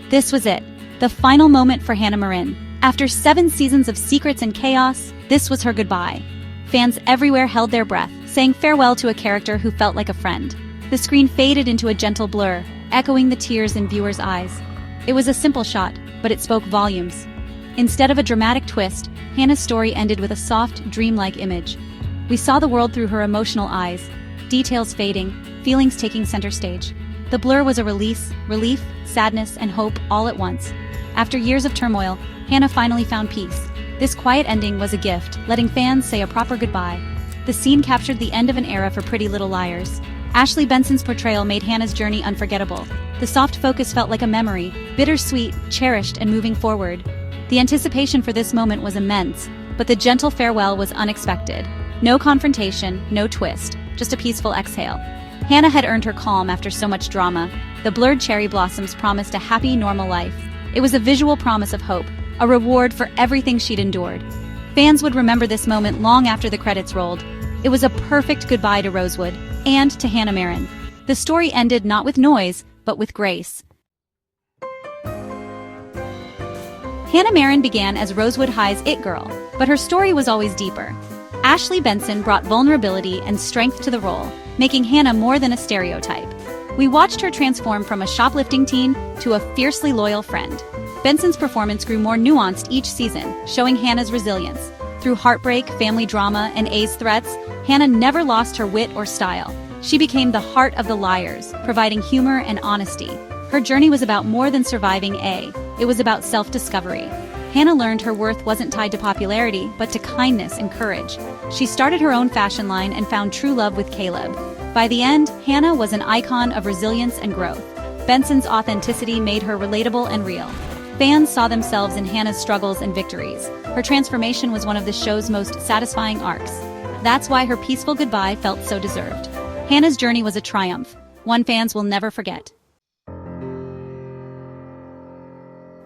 This was it. The final moment for Hanna Marin. After 7 seasons of secrets and chaos, this was her goodbye. Fans everywhere held their breath, saying farewell to a character who felt like a friend. The screen faded into a gentle blur, echoing the tears in viewers' eyes. It was a simple shot, but it spoke volumes. Instead of a dramatic twist, Hanna's story ended with a soft, dreamlike image. We saw the world through her emotional eyes, details fading, feelings taking center stage. The blur was a release, relief, sadness, and hope all at once. After years of turmoil, Hanna finally found peace. This quiet ending was a gift, letting fans say a proper goodbye. The scene captured the end of an era for Pretty Little Liars. Ashley Benson's portrayal made Hanna's journey unforgettable. The soft focus felt like a memory, bittersweet, cherished, and moving forward. The anticipation for this moment was immense, but the gentle farewell was unexpected. No confrontation, no twist, just a peaceful exhale. Hanna had earned her calm after so much drama. The blurred cherry blossoms promised a happy, normal life. It was a visual promise of hope, a reward for everything she'd endured. Fans would remember this moment long after the credits rolled. It was a perfect goodbye to Rosewood, and to Hanna Marin. The story ended not with noise, but with grace. Hanna Marin began as Rosewood High's it girl, but her story was always deeper. Ashley Benson brought vulnerability and strength to the role, making Hanna more than a stereotype. We watched her transform from a shoplifting teen to a fiercely loyal friend. Benson's performance grew more nuanced each season, showing Hanna's resilience. Through heartbreak, family drama, and A's threats, Hanna never lost her wit or style. She became the heart of the Liars, providing humor and honesty. Her journey was about more than surviving A. It was about self-discovery. Hanna learned her worth wasn't tied to popularity, but to kindness and courage. She started her own fashion line and found true love with Caleb. By the end, Hanna was an icon of resilience and growth. Benson's authenticity made her relatable and real. Fans saw themselves in Hanna's struggles and victories. Her transformation was one of the show's most satisfying arcs. That's why her peaceful goodbye felt so deserved. Hanna's journey was a triumph, one fans will never forget.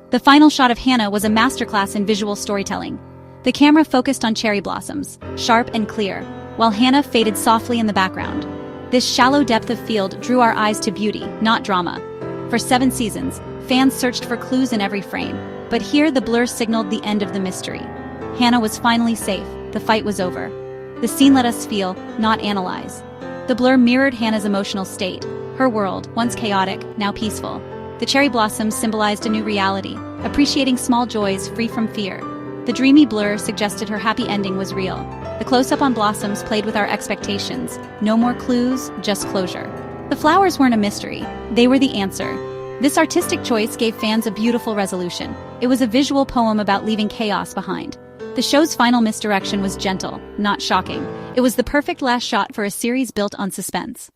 The final shot of Hanna was a masterclass in visual storytelling. The camera focused on cherry blossoms, sharp and clear, while Hanna faded softly in the background. This shallow depth of field drew our eyes to beauty, not drama. For 7 seasons, fans searched for clues in every frame, but here the blur signaled the end of the mystery. Hanna was finally safe, the fight was over. The scene let us feel, not analyze. The blur mirrored Hanna's emotional state, her world, once chaotic, now peaceful. The cherry blossoms symbolized a new reality, appreciating small joys free from fear. The dreamy blur suggested her happy ending was real. The close-up on blossoms played with our expectations. No more clues, just closure. The flowers weren't a mystery, they were the answer. This artistic choice gave fans a beautiful resolution. It was a visual poem about leaving chaos behind. The show's final misdirection was gentle, not shocking. It was the perfect last shot for a series built on suspense.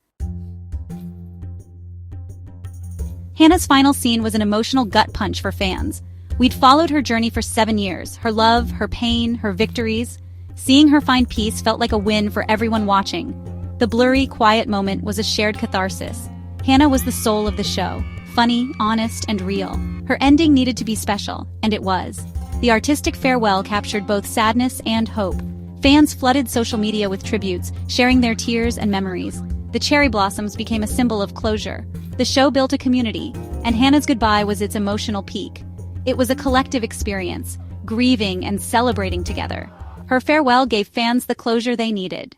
Hanna's final scene was an emotional gut punch for fans. We'd followed her journey for 7 years, her love, her pain, her victories. Seeing her find peace felt like a win for everyone watching. The blurry, quiet moment was a shared catharsis. Hanna was the soul of the show, funny, honest, and real. Her ending needed to be special, and it was. The artistic farewell captured both sadness and hope. Fans flooded social media with tributes, sharing their tears and memories. The cherry blossoms became a symbol of closure. The show built a community, and Hanna's goodbye was its emotional peak. It was a collective experience, grieving and celebrating together. Her farewell gave fans the closure they needed.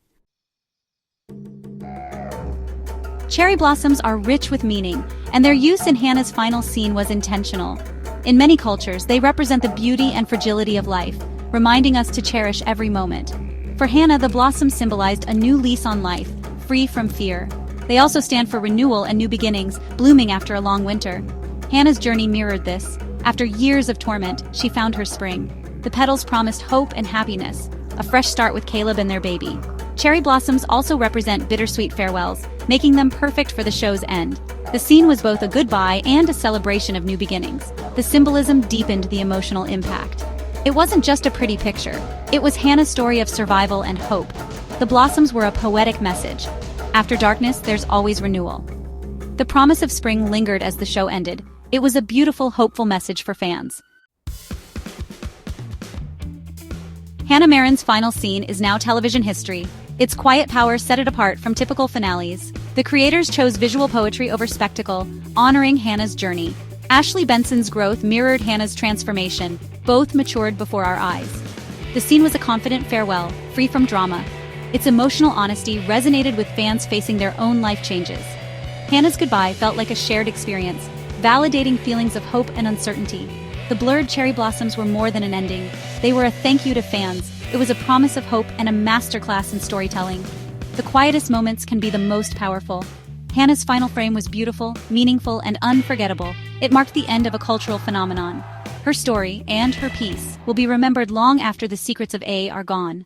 Cherry blossoms are rich with meaning, and their use in Hanna's final scene was intentional. In many cultures, they represent the beauty and fragility of life, reminding us to cherish every moment. For Hanna, the blossoms symbolized a new lease on life, free from fear. They also stand for renewal and new beginnings, blooming after a long winter. Hanna's journey mirrored this. After years of torment, she found her spring. The petals promised hope and happiness, a fresh start with Caleb and their baby. Cherry blossoms also represent bittersweet farewells, making them perfect for the show's end. The scene was both a goodbye and a celebration of new beginnings. The symbolism deepened the emotional impact. It wasn't just a pretty picture. It was Hanna's story of survival and hope. The blossoms were a poetic message. After darkness, there's always renewal. The promise of spring lingered as the show ended. It was a beautiful, hopeful message for fans. Hanna Marin's final scene is now television history. Its quiet power set it apart from typical finales. The creators chose visual poetry over spectacle, honoring Hanna's journey. Ashley Benson's growth mirrored Hanna's transformation, both matured before our eyes. The scene was a confident farewell, free from drama. Its emotional honesty resonated with fans facing their own life changes. Hanna's goodbye felt like a shared experience, validating feelings of hope and uncertainty. The blurred cherry blossoms were more than an ending. They were a thank you to fans. It was a promise of hope and a masterclass in storytelling. The quietest moments can be the most powerful. Hanna's final frame was beautiful, meaningful, and unforgettable. It marked the end of a cultural phenomenon. Her story, and her piece, will be remembered long after the secrets of A are gone.